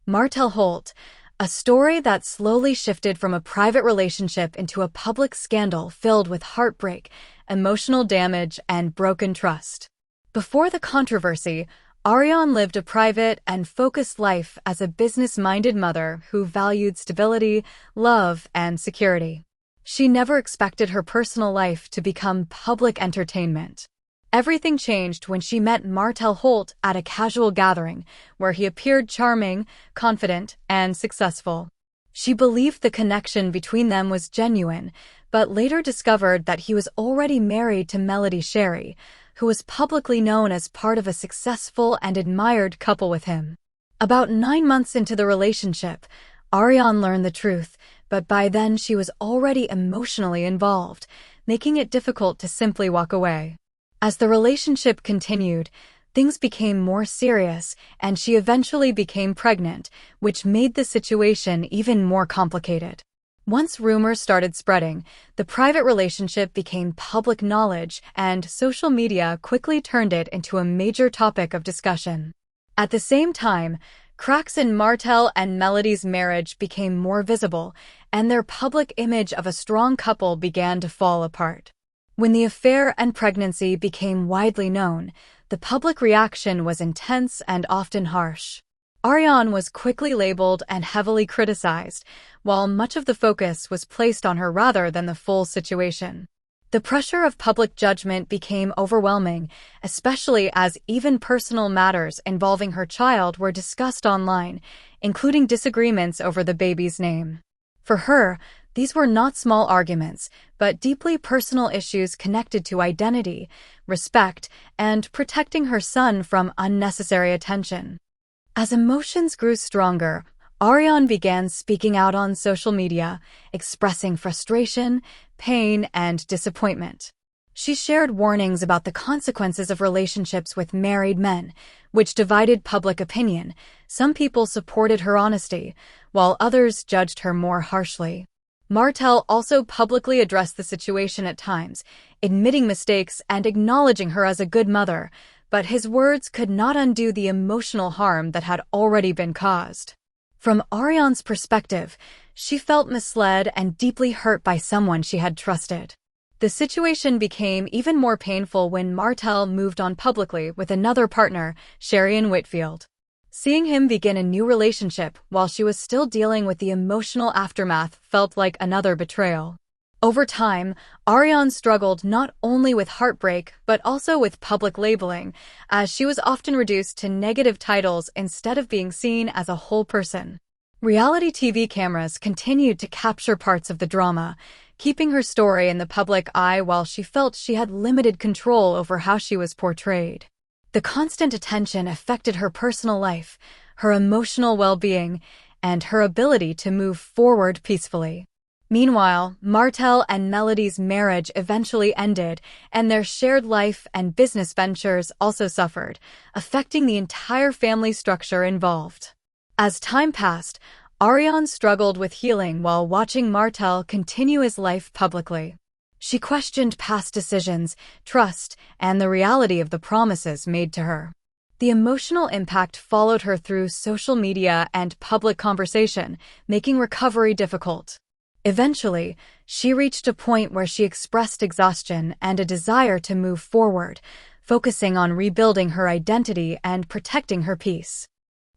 Martell Holt, a story that slowly shifted from a private relationship into a public scandal filled with heartbreak, emotional damage, and broken trust. Before the controversy, Arionne lived a private and focused life as a business-minded mother who valued stability, love, and security. She never expected her personal life to become public entertainment. Everything changed when she met Martell Holt at a casual gathering, where he appeared charming, confident, and successful. She believed the connection between them was genuine, but later discovered that he was already married to Melody Sherry, who was publicly known as part of a successful and admired couple with him. About 9 months into the relationship, Arionne learned the truth, but by then she was already emotionally involved, making it difficult to simply walk away. As the relationship continued, things became more serious, and she eventually became pregnant, which made the situation even more complicated. Once rumors started spreading, the private relationship became public knowledge, and social media quickly turned it into a major topic of discussion. At the same time, cracks in Martell and Melody's marriage became more visible, and their public image of a strong couple began to fall apart. When the affair and pregnancy became widely known, the public reaction was intense and often harsh. Arionne was quickly labeled and heavily criticized, while much of the focus was placed on her rather than the full situation. The pressure of public judgment became overwhelming, especially as even personal matters involving her child were discussed online, including disagreements over the baby's name. For her, these were not small arguments, but deeply personal issues connected to identity, respect, and protecting her son from unnecessary attention. As emotions grew stronger, Arionne began speaking out on social media, expressing frustration, pain, and disappointment. She shared warnings about the consequences of relationships with married men, which divided public opinion. Some people supported her honesty, while others judged her more harshly. Martell also publicly addressed the situation at times, admitting mistakes and acknowledging her as a good mother, but his words could not undo the emotional harm that had already been caused. From Arionne's perspective, she felt misled and deeply hurt by someone she had trusted. The situation became even more painful when Martell moved on publicly with another partner, Arionne Whitfield. Seeing him begin a new relationship while she was still dealing with the emotional aftermath felt like another betrayal. Over time, Arionne struggled not only with heartbreak but also with public labeling, as she was often reduced to negative titles instead of being seen as a whole person. Reality TV cameras continued to capture parts of the drama, keeping her story in the public eye while she felt she had limited control over how she was portrayed. The constant attention affected her personal life, her emotional well-being, and her ability to move forward peacefully. Meanwhile, Martell and Melody's marriage eventually ended, and their shared life and business ventures also suffered, affecting the entire family structure involved. As time passed, Arionne struggled with healing while watching Martell continue his life publicly. She questioned past decisions, trust, and the reality of the promises made to her. The emotional impact followed her through social media and public conversation, making recovery difficult. Eventually, she reached a point where she expressed exhaustion and a desire to move forward, focusing on rebuilding her identity and protecting her peace.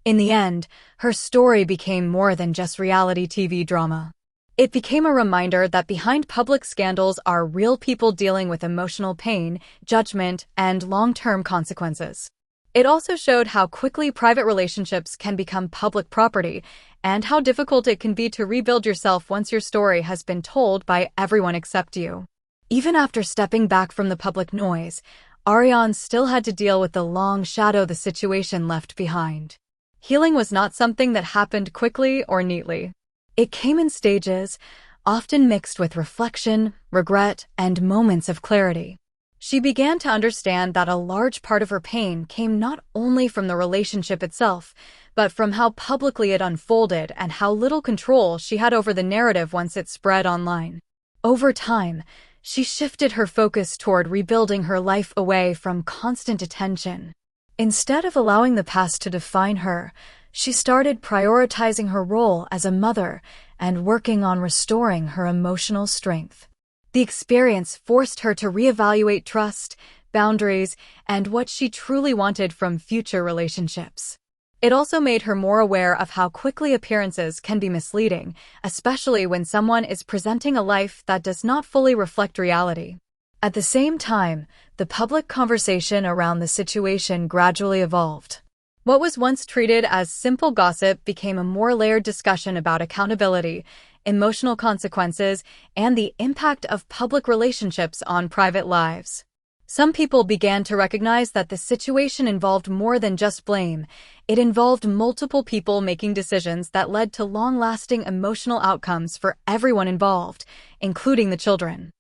In the end, her story became more than just reality TV drama. It became a reminder that behind public scandals are real people dealing with emotional pain, judgment, and long-term consequences. It also showed how quickly private relationships can become public property, and how difficult it can be to rebuild yourself once your story has been told by everyone except you. Even after stepping back from the public noise, Arionne still had to deal with the long shadow the situation left behind. Healing was not something that happened quickly or neatly. It came in stages, often mixed with reflection, regret, and moments of clarity. She began to understand that a large part of her pain came not only from the relationship itself, but from how publicly it unfolded and how little control she had over the narrative once it spread online. Over time, she shifted her focus toward rebuilding her life away from constant attention. Instead of allowing the past to define her, She started prioritizing her role as a mother and working on restoring her emotional strength. The experience forced her to reevaluate trust, boundaries, and what she truly wanted from future relationships. It also made her more aware of how quickly appearances can be misleading, especially when someone is presenting a life that does not fully reflect reality. At the same time, the public conversation around the situation gradually evolved. What was once treated as simple gossip became a more layered discussion about accountability, emotional consequences, and the impact of public relationships on private lives. Some people began to recognize that the situation involved more than just blame. It involved multiple people making decisions that led to long-lasting emotional outcomes for everyone involved, including the children.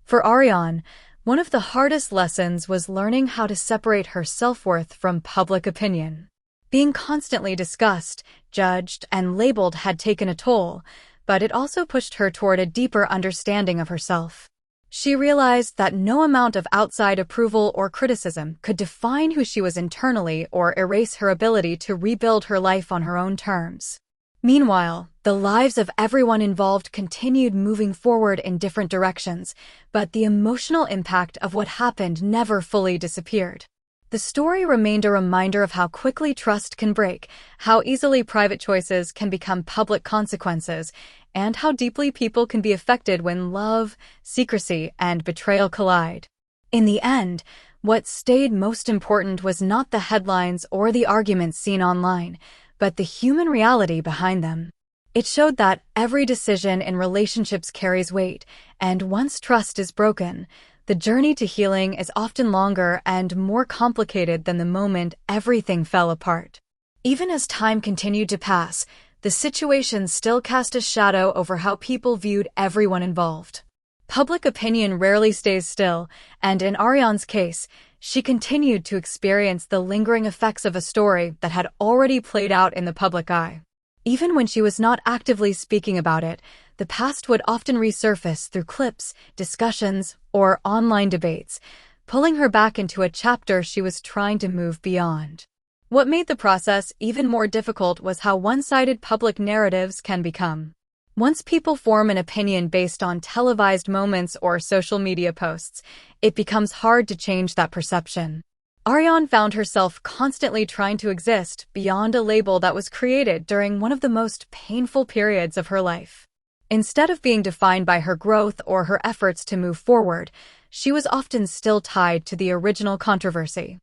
For Arionne, one of the hardest lessons was learning how to separate her self-worth from public opinion. Being constantly discussed, judged, and labeled had taken a toll, but it also pushed her toward a deeper understanding of herself. She realized that no amount of outside approval or criticism could define who she was internally or erase her ability to rebuild her life on her own terms. Meanwhile, the lives of everyone involved continued moving forward in different directions, but the emotional impact of what happened never fully disappeared. The story remained a reminder of how quickly trust can break, how easily private choices can become public consequences, and how deeply people can be affected when love, secrecy, and betrayal collide. In the end, what stayed most important was not the headlines or the arguments seen online, but the human reality behind them. It showed that every decision in relationships carries weight, and once trust is broken, the journey to healing is often longer and more complicated than the moment everything fell apart. Even as time continued to pass, the situation still cast a shadow over how people viewed everyone involved. Public opinion rarely stays still, and in Arionne's case, she continued to experience the lingering effects of a story that had already played out in the public eye. Even when she was not actively speaking about it, the past would often resurface through clips, discussions, or online debates, pulling her back into a chapter she was trying to move beyond. What made the process even more difficult was how one-sided public narratives can become. Once people form an opinion based on televised moments or social media posts, it becomes hard to change that perception. Arionne found herself constantly trying to exist beyond a label that was created during one of the most painful periods of her life. Instead of being defined by her growth or her efforts to move forward, she was often still tied to the original controversy.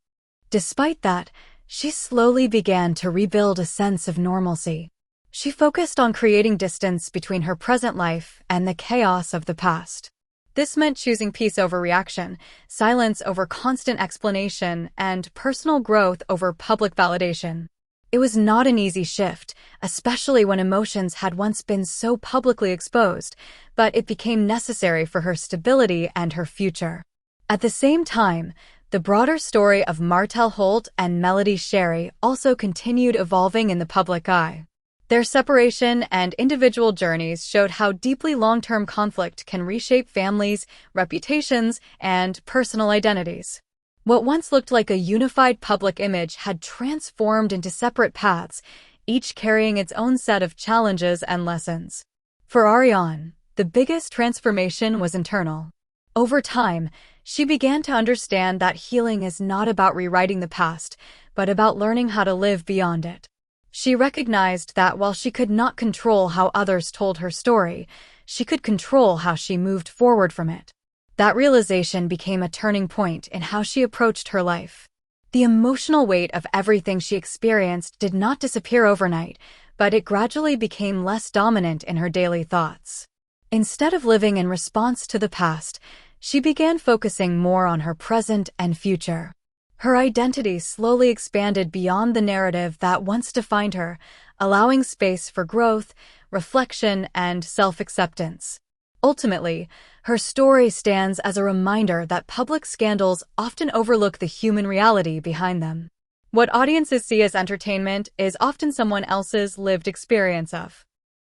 Despite that, she slowly began to rebuild a sense of normalcy. She focused on creating distance between her present life and the chaos of the past. This meant choosing peace over reaction, silence over constant explanation, and personal growth over public validation. It was not an easy shift, especially when emotions had once been so publicly exposed, but it became necessary for her stability and her future. At the same time, the broader story of Martell Holt and Melody Sherry also continued evolving in the public eye. Their separation and individual journeys showed how deeply long-term conflict can reshape families, reputations, and personal identities. What once looked like a unified public image had transformed into separate paths, each carrying its own set of challenges and lessons. For Arionne, the biggest transformation was internal. Over time, she began to understand that healing is not about rewriting the past, but about learning how to live beyond it. She recognized that while she could not control how others told her story, she could control how she moved forward from it. That realization became a turning point in how she approached her life. The emotional weight of everything she experienced did not disappear overnight, but it gradually became less dominant in her daily thoughts. Instead of living in response to the past, she began focusing more on her present and future. Her identity slowly expanded beyond the narrative that once defined her, allowing space for growth, reflection, and self-acceptance. Ultimately, her story stands as a reminder that public scandals often overlook the human reality behind them. What audiences see as entertainment is often someone else's lived experience of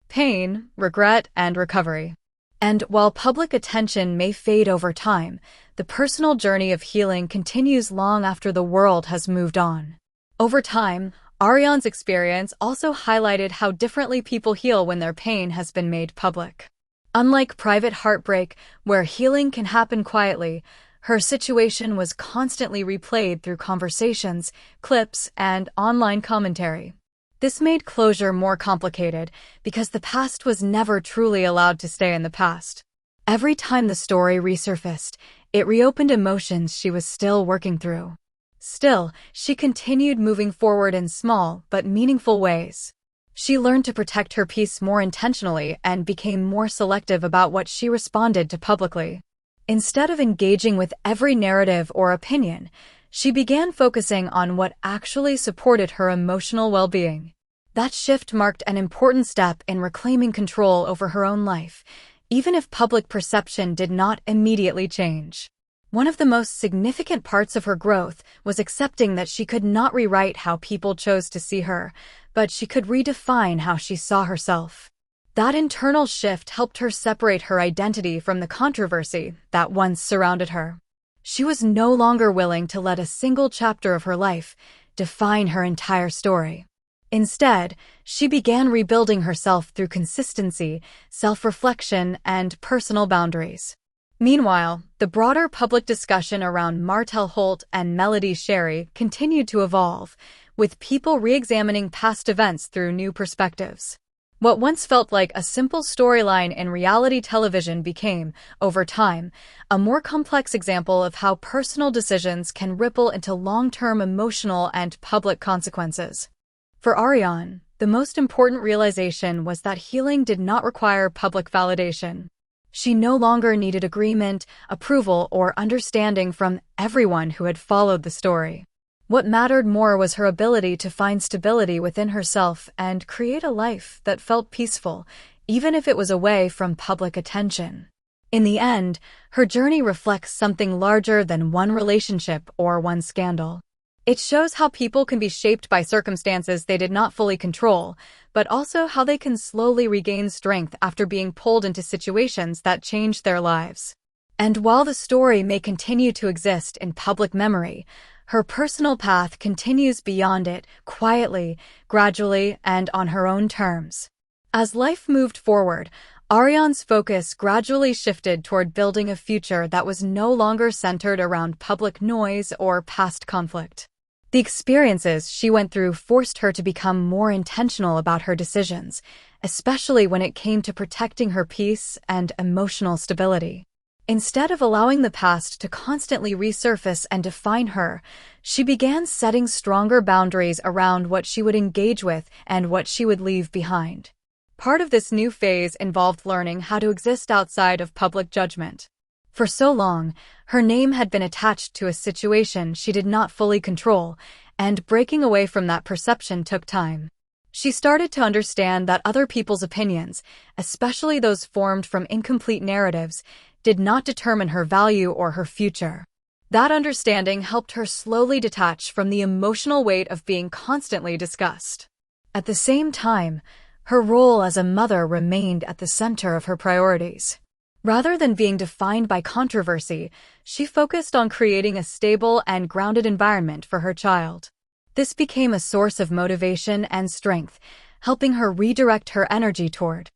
pain, regret, and recovery. And while public attention may fade over time, the personal journey of healing continues long after the world has moved on. Over time, Arionne's experience also highlighted how differently people heal when their pain has been made public. Unlike private heartbreak, where healing can happen quietly, her situation was constantly replayed through conversations, clips, and online commentary. This made closure more complicated because the past was never truly allowed to stay in the past. Every time the story resurfaced, it reopened emotions she was still working through. Still, she continued moving forward in small but meaningful ways. She learned to protect her peace more intentionally and became more selective about what she responded to publicly. Instead of engaging with every narrative or opinion, she began focusing on what actually supported her emotional well-being. That shift marked an important step in reclaiming control over her own life, even if public perception did not immediately change. One of the most significant parts of her growth was accepting that she could not rewrite how people chose to see her, but she could redefine how she saw herself. That internal shift helped her separate her identity from the controversy that once surrounded her. She was no longer willing to let a single chapter of her life define her entire story. Instead, she began rebuilding herself through consistency, self-reflection, and personal boundaries. Meanwhile, the broader public discussion around Martell Holt and Melody Sherry continued to evolve, with people re-examining past events through new perspectives. What once felt like a simple storyline in reality television became, over time, a more complex example of how personal decisions can ripple into long-term emotional and public consequences. For Arionne, the most important realization was that healing did not require public validation. She no longer needed agreement, approval, or understanding from everyone who had followed the story. What mattered more was her ability to find stability within herself and create a life that felt peaceful, even if it was away from public attention. In the end, her journey reflects something larger than one relationship or one scandal. It shows how people can be shaped by circumstances they did not fully control, but also how they can slowly regain strength after being pulled into situations that changed their lives. And while the story may continue to exist in public memory, her personal path continues beyond it, quietly, gradually, and on her own terms. As life moved forward, Arionne's focus gradually shifted toward building a future that was no longer centered around public noise or past conflict. The experiences she went through forced her to become more intentional about her decisions, especially when it came to protecting her peace and emotional stability. Instead of allowing the past to constantly resurface and define her, she began setting stronger boundaries around what she would engage with and what she would leave behind. Part of this new phase involved learning how to exist outside of public judgment. For so long, her name had been attached to a situation she did not fully control, and breaking away from that perception took time. She started to understand that other people's opinions, especially those formed from incomplete narratives, did not determine her value or her future. That understanding helped her slowly detach from the emotional weight of being constantly discussed. At the same time, her role as a mother remained at the center of her priorities. Rather than being defined by controversy, she focused on creating a stable and grounded environment for her child. This became a source of motivation and strength, helping her redirect her energy toward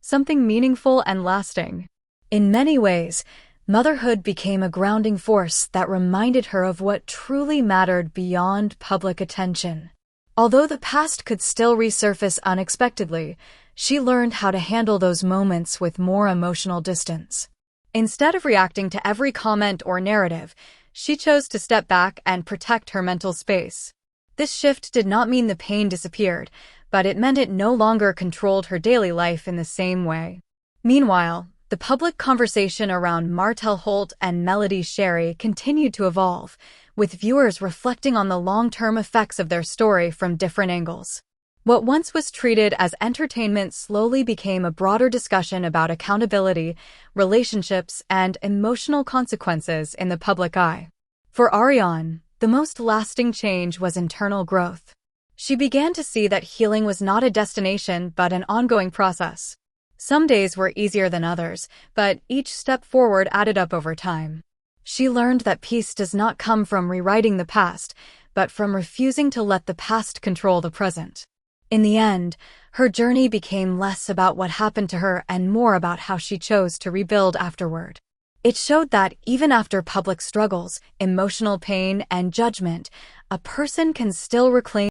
something meaningful and lasting. In many ways, motherhood became a grounding force that reminded her of what truly mattered beyond public attention. Although the past could still resurface unexpectedly, she learned how to handle those moments with more emotional distance. Instead of reacting to every comment or narrative, she chose to step back and protect her mental space. This shift did not mean the pain disappeared, but it meant it no longer controlled her daily life in the same way. Meanwhile, the public conversation around Martell Holt and Melody Sherry continued to evolve, with viewers reflecting on the long-term effects of their story from different angles. What once was treated as entertainment slowly became a broader discussion about accountability, relationships, and emotional consequences in the public eye. For Arionne, the most lasting change was internal growth. She began to see that healing was not a destination but an ongoing process. Some days were easier than others, but each step forward added up over time. She learned that peace does not come from rewriting the past, but from refusing to let the past control the present. In the end, her journey became less about what happened to her and more about how she chose to rebuild afterward. It showed that even after public struggles, emotional pain, and judgment, a person can still reclaim